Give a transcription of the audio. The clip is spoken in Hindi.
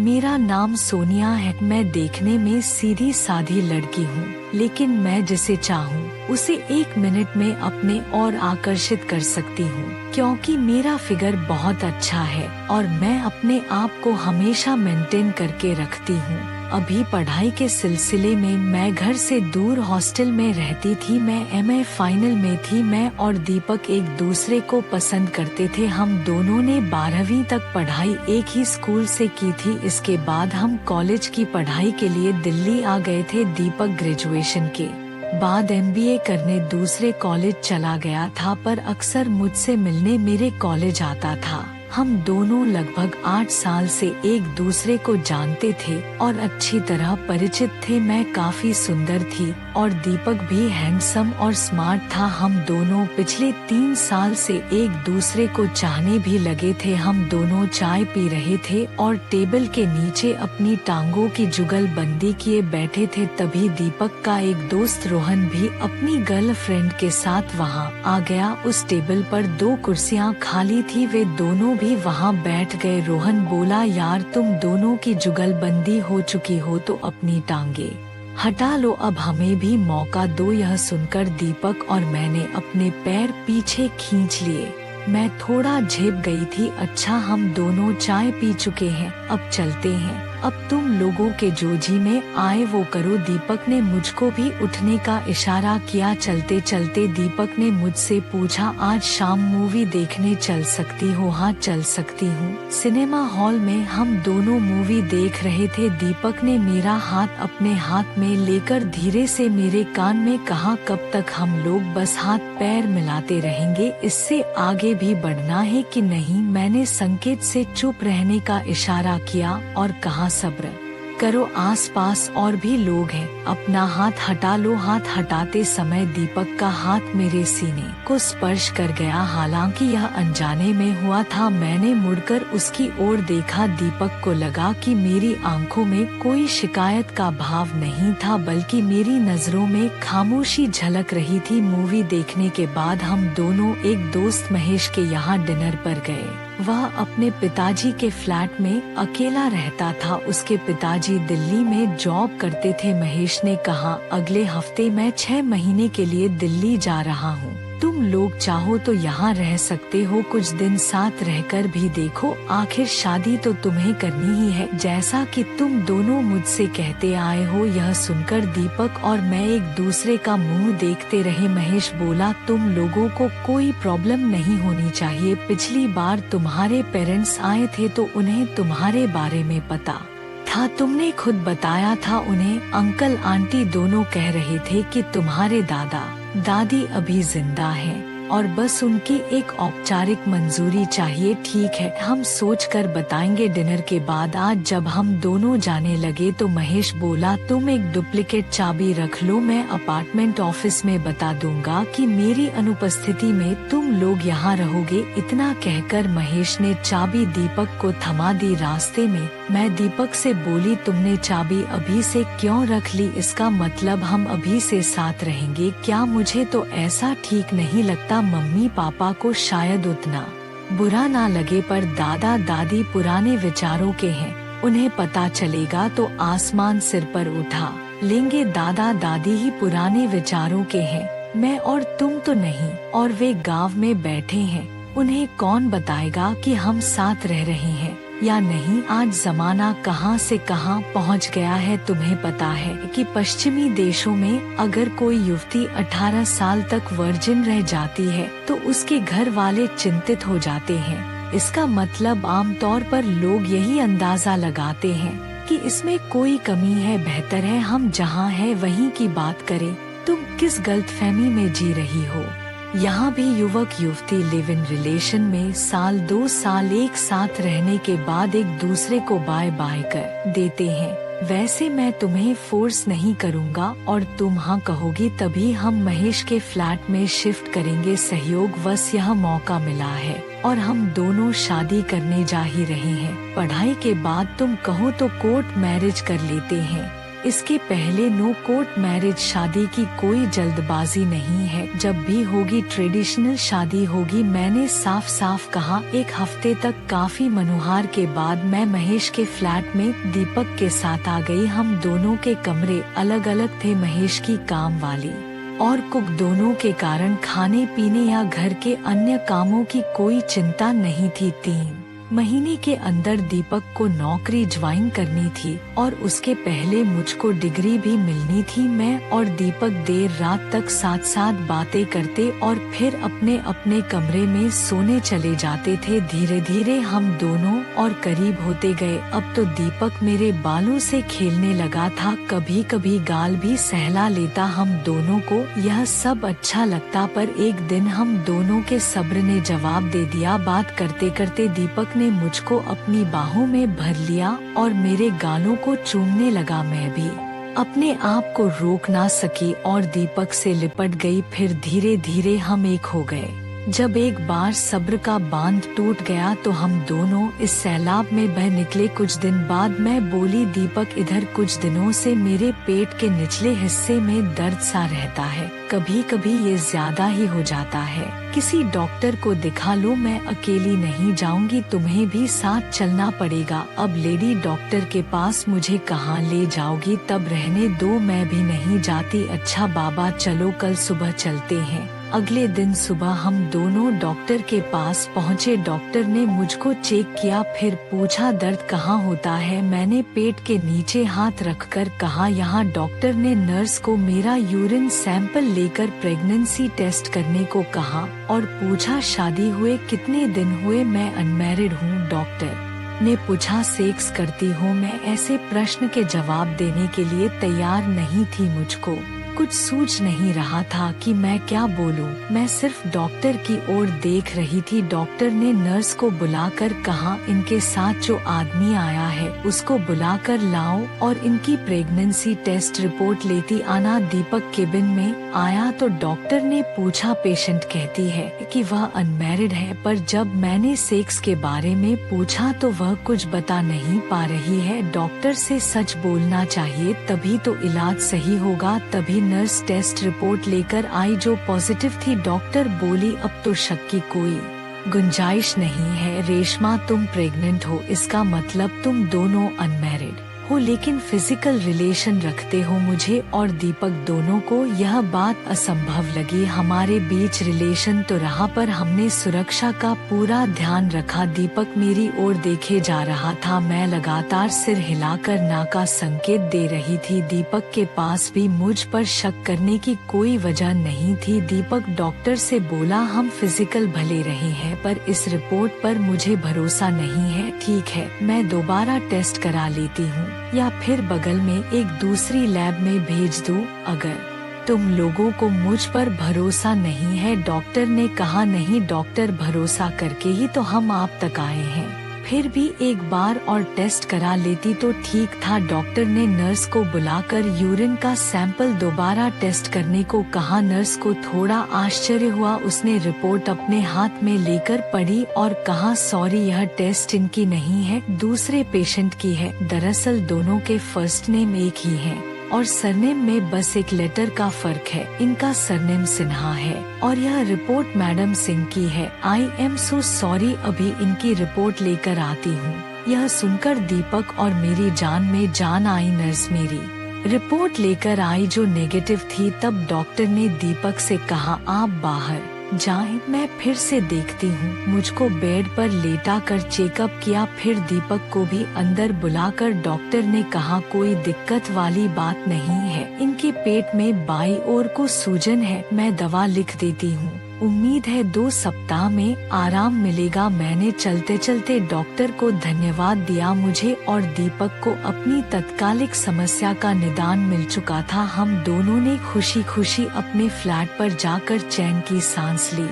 मेरा नाम सोनिया है। मैं देखने में सीधी सादी लड़की हूँ, लेकिन मैं जिसे चाहूँ उसे 1 मिनट में अपने और आकर्षित कर सकती हूँ, क्योंकि मेरा फिगर बहुत अच्छा है और मैं अपने आप को हमेशा मेंटेन करके रखती हूँ। अभी पढ़ाई के सिलसिले में मैं घर से दूर हॉस्टल में रहती थी। मैं एमए फाइनल में थी। मैं और दीपक एक दूसरे को पसंद करते थे। हम दोनों ने 12वीं तक पढ़ाई एक ही स्कूल से की थी। इसके बाद हम कॉलेज की पढ़ाई के लिए दिल्ली आ गए थे। दीपक ग्रेजुएशन के बाद एमबीए करने दूसरे कॉलेज चला गया था, पर अक्सर मुझसे मिलने मेरे कॉलेज आता था। हम दोनों लगभग 8 साल से एक दूसरे को जानते थे और अच्छी तरह परिचित थे। मैं काफी सुंदर थी और दीपक भी हैंडसम और स्मार्ट था। हम दोनों पिछले 3 साल से एक दूसरे को चाहने भी लगे थे। हम दोनों चाय पी रहे थे और टेबल के नीचे अपनी टांगों की जुगलबंदी किए बैठे थे। तभी दीपक का एक दोस्त रोहन भी अपनी गर्लफ्रेंड के साथ वहां आ गया। उस टेबल पर 2 कुर्सियां खाली थी, वे दोनों भी वहां बैठ गए। रोहन बोला, यार तुम दोनों की जुगलबंदी हो चुकी हो तो अपनी टांगे हटा लो, अब हमें भी मौका दो। यह सुनकर दीपक और मैंने अपने पैर पीछे खींच लिए। मैं थोड़ा झेप गई थी। अच्छा, हम दोनों चाय पी चुके हैं, अब चलते हैं। अब तुम लोगों के जो जी में आए वो करो। दीपक ने मुझको भी उठने का इशारा किया। चलते चलते दीपक ने मुझसे पूछा, आज शाम मूवी देखने चल सकती हो? हाँ, चल सकती हूँ। सिनेमा हॉल में हम दोनों मूवी देख रहे थे। दीपक ने मेरा हाथ अपने हाथ में लेकर धीरे से मेरे कान में कहा, कब तक हम लोग बस हाथ पैर मिलाते रहेंगे? इससे आगे भी बढ़ना है कि नहीं? मैंने संकेत से चुप रहने का इशारा किया और कहा, सब्र करो, आसपास और भी लोग हैं, अपना हाथ हटा लो। हाथ हटाते समय दीपक का हाथ मेरे सीने को स्पर्श कर गया। हालांकि यह अनजाने में हुआ था। मैंने मुड़कर उसकी ओर देखा। दीपक को लगा कि मेरी आंखों में कोई शिकायत का भाव नहीं था, बल्कि मेरी नजरों में खामोशी झलक रही थी। मूवी देखने के बाद हम दोनों एक दोस्त महेश के यहाँ डिनर पर गए। वह अपने पिताजी के फ्लैट में अकेला रहता था। उसके पिताजी दिल्ली में जॉब करते थे। महेश ने कहा, अगले हफ्ते मैं 6 महीने के लिए दिल्ली जा रहा हूँ। तुम लोग चाहो तो यहाँ रह सकते हो, कुछ दिन साथ रहकर भी देखो। आखिर शादी तो तुम्हें करनी ही है, जैसा कि तुम दोनों मुझसे कहते आए हो। यह सुनकर दीपक और मैं एक दूसरे का मुंह देखते रहे। महेश बोला, तुम लोगों को कोई प्रॉब्लम नहीं होनी चाहिए। पिछली बार तुम्हारे पेरेंट्स आए थे तो उन्हें तुम्हारे बारे में पता था, तुमने खुद बताया था उन्हें। अंकल आंटी दोनों कह रहे थे कि तुम्हारे दादा दादी अभी जिंदा हैं और बस उनकी एक औपचारिक मंजूरी चाहिए। ठीक है, हम सोच कर बताएंगे डिनर के बाद। आज जब हम दोनों जाने लगे तो महेश बोला, तुम एक डुप्लीकेट चाबी रख लो, मैं अपार्टमेंट ऑफिस में बता दूंगा कि मेरी अनुपस्थिति में तुम लोग यहाँ रहोगे। इतना कहकर महेश ने चाबी दीपक को थमा दी। रास्ते में मैं दीपक से बोली, तुमने चाबी अभी से क्यों रख ली? इसका मतलब हम अभी से साथ रहेंगे क्या? मुझे तो ऐसा ठीक नहीं लगता। मम्मी पापा को शायद उतना बुरा ना लगे, पर दादा दादी पुराने विचारों के हैं, उन्हें पता चलेगा तो आसमान सिर पर उठा लेंगे। दादा दादी ही पुराने विचारों के हैं, मैं और तुम तो नहीं। और वे गांव में बैठे हैं, उन्हें कौन बताएगा कि हम साथ रह रहे हैं या नहीं? आज जमाना कहां से कहां पहुंच गया है। तुम्हें पता है कि पश्चिमी देशों में अगर कोई युवती 18 साल तक वर्जिन रह जाती है तो उसके घर वाले चिंतित हो जाते हैं। इसका मतलब आमतौर पर लोग यही अंदाजा लगाते हैं कि इसमें कोई कमी है। बेहतर है हम जहां हैं वहीं की बात करें। तुम किस गलतफहमी में जी रही हो? यहाँ भी युवक युवती लिव इन रिलेशन में साल 2 साल एक साथ रहने के बाद एक दूसरे को बाय बाय कर देते हैं। वैसे मैं तुम्हें फोर्स नहीं करूँगा और तुम हाँ कहोगी तभी हम महेश के फ्लैट में शिफ्ट करेंगे। सहयोगवश यह मौका मिला है और हम दोनों शादी करने जा ही रहे हैं। पढ़ाई के बाद तुम कहो तो कोर्ट मैरिज कर लेते हैं। इसके पहले नो कोर्ट मैरिज शादी की कोई जल्दबाजी नहीं है, जब भी होगी ट्रेडिशनल शादी होगी। मैंने साफ साफ कहा। एक हफ्ते तक काफी मनुहार के बाद मैं महेश के फ्लैट में दीपक के साथ आ गई। हम दोनों के कमरे अलग अलग थे। महेश की काम वाली और कुक दोनों के कारण खाने पीने या घर के अन्य कामों की कोई चिंता नहीं थी। 3 महीने के अंदर दीपक को नौकरी ज्वाइन करनी थी और उसके पहले मुझको डिग्री भी मिलनी थी। मैं और दीपक देर रात तक साथ साथ बातें करते और फिर अपने अपने कमरे में सोने चले जाते थे। धीरे धीरे हम दोनों और करीब होते गए। अब तो दीपक मेरे बालों से खेलने लगा था, कभी कभी गाल भी सहला लेता। हम दोनों को यह सब अच्छा लगता, पर एक दिन हम दोनों के सब्र ने जवाब दे दिया। बात करते करते दीपक ने मुझको अपनी बाहों में भर लिया और मेरे गालों को चूमने लगा। मैं भी अपने आप को रोक ना सकी और दीपक से लिपट गई। फिर धीरे धीरे हम एक हो गए। जब एक बार सब्र का बांध टूट गया तो हम दोनों इस सैलाब में बह निकले। कुछ दिन बाद मैं बोली, दीपक इधर कुछ दिनों से मेरे पेट के निचले हिस्से में दर्द सा रहता है, कभी कभी ये ज्यादा ही हो जाता है, किसी डॉक्टर को दिखा लो। मैं अकेली नहीं जाऊंगी, तुम्हें भी साथ चलना पड़ेगा। अब लेडी डॉक्टर के पास मुझे कहाँ ले जाओगी, तब रहने दो, मैं भी नहीं जाती। अच्छा बाबा चलो कल सुबह चलते हैं। अगले दिन सुबह हम दोनों डॉक्टर के पास पहुँचे। डॉक्टर ने मुझको चेक किया, फिर पूछा दर्द कहाँ होता है। मैंने पेट के नीचे हाथ रखकर कहा यहाँ। डॉक्टर ने नर्स को मेरा यूरिन सैंपल लेकर प्रेगनेंसी टेस्ट करने को कहा और पूछा शादी हुए कितने दिन हुए। मैं अनमैरिड हूँ। डॉक्टर ने पूछा सेक्स करती हूँ। मैं ऐसे प्रश्न के जवाब देने के लिए तैयार नहीं थी। मुझको कुछ सूझ नहीं रहा था कि मैं क्या बोलूं। मैं सिर्फ डॉक्टर की ओर देख रही थी। डॉक्टर ने नर्स को बुलाकर कहा इनके साथ जो आदमी आया है उसको बुलाकर लाओ और इनकी प्रेगनेंसी टेस्ट रिपोर्ट लेती आना। दीपक केबिन में आया तो डॉक्टर ने पूछा, पेशेंट कहती है कि वह अनमैरिड है, पर जब मैंने सेक्स के बारे में पूछा तो वह कुछ बता नहीं पा रही है। डॉक्टर से सच बोलना चाहिए, तभी तो इलाज सही होगा। तभी नर्स टेस्ट रिपोर्ट लेकर आई जो पॉजिटिव थी। डॉक्टर बोली अब तो शक की कोई गुंजाइश नहीं है। रेशमा तुम प्रेग्नेंट हो, इसका मतलब तुम दोनों अनमैरिड हो लेकिन फिजिकल रिलेशन रखते हो। मुझे और दीपक दोनों को यह बात असंभव लगी। हमारे बीच रिलेशन तो रहा पर हमने सुरक्षा का पूरा ध्यान रखा। दीपक मेरी ओर देखे जा रहा था। मैं लगातार सिर हिलाकर ना का संकेत दे रही थी। दीपक के पास भी मुझ पर शक करने की कोई वजह नहीं थी। दीपक डॉक्टर से बोला हम फिजिकल भले रहे हैं पर इस रिपोर्ट पर मुझे भरोसा नहीं है। ठीक है, मैं दोबारा टेस्ट करा लेती हूँ या फिर बगल में एक दूसरी लैब में भेज दूं। अगर तुम लोगों को मुझ पर भरोसा नहीं है, डॉक्टर ने कहा। नहीं डॉक्टर, भरोसा करके ही तो हम आप तक आए हैं। फिर भी एक बार और टेस्ट करा लेती तो ठीक था। डॉक्टर ने नर्स को बुलाकर यूरिन का सैंपल दोबारा टेस्ट करने को कहा। नर्स को थोड़ा आश्चर्य हुआ। उसने रिपोर्ट अपने हाथ में लेकर पढ़ी और कहा सॉरी, यह टेस्ट इनकी नहीं है, दूसरे पेशेंट की है। दरअसल दोनों के फर्स्ट नेम एक ही है और सरनेम में बस एक लेटर का फर्क है। इनका सरनेम सिन्हा है और यह रिपोर्ट मैडम सिंह की है। आई एम सो सॉरी, अभी इनकी रिपोर्ट लेकर आती हूँ। यह सुनकर दीपक और मेरी जान में जान आई। नर्स मेरी रिपोर्ट लेकर आई जो नेगेटिव थी। तब डॉक्टर ने दीपक से कहा आप बाहर जाएं, मैं फिर से देखती हूँ। मुझको बेड पर लेटा कर चेकअप किया। फिर दीपक को भी अंदर बुलाकर डॉक्टर ने कहा कोई दिक्कत वाली बात नहीं है, इनके पेट में बाई ओर को सूजन है, मैं दवा लिख देती हूँ। उम्मीद है 2 सप्ताह में आराम मिलेगा। मैंने चलते चलते डॉक्टर को धन्यवाद दिया। मुझे और दीपक को अपनी तत्कालिक समस्या का निदान मिल चुका था। हम दोनों ने खुशी खुशी अपने फ्लैट पर जाकर चैन की सांस ली।